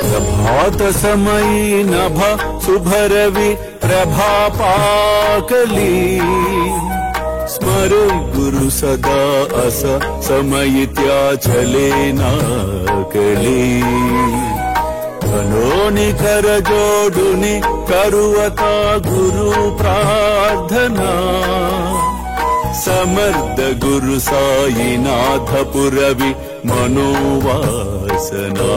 प्रभात समयी नभ शुभरवि प्रभापाकली स्मरे गुरु सदा अस समयित्या चले नाकली कनोनि कर जोडुनि करुवता गुरु प्रार्थना समर्थ गुरु साईनाथ पुरवि मनोवासना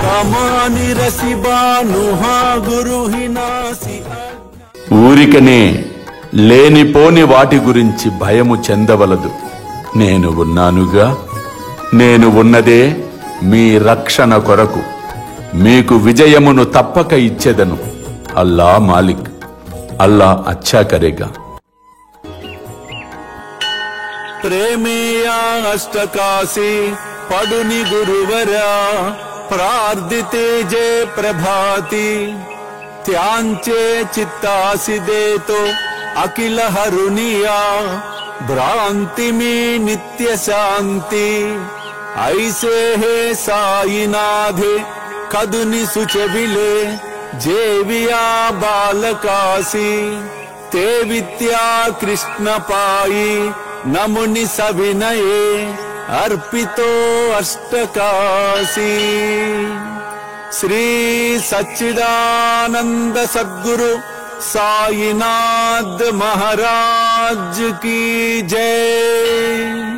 कमानि रसिबानुहा गुरु हिनासी ఊరికనే లేనిపోని వాటి గురించి భయము చెందవలదు. నేను ఉన్నానుగా. నేను ఉన్నదే మీ రక్షణ కొరకు. మీకు విజయమును తప్పక ఇచ్చెదను. అల్లా మాలిక్. అల్లా అచ్చా కరేగా. ప్రేమేయా అష్టకాశి పడుని గురువరా ప్రార్థితే జే ప్రభాతి त्यांचे चित्तासी देतो अखिल हरुनिया भ्रांति में नित्य शांति ऐसे है साईनाथे कदुनि सुचविले जेविया बालकासी ते विद्या कृष्ण पाई नमुनि सविनये अर्पितो अष्टकाशी श्री सच्चिदानंद सद्गुरु साईनाथ महाराज की जय।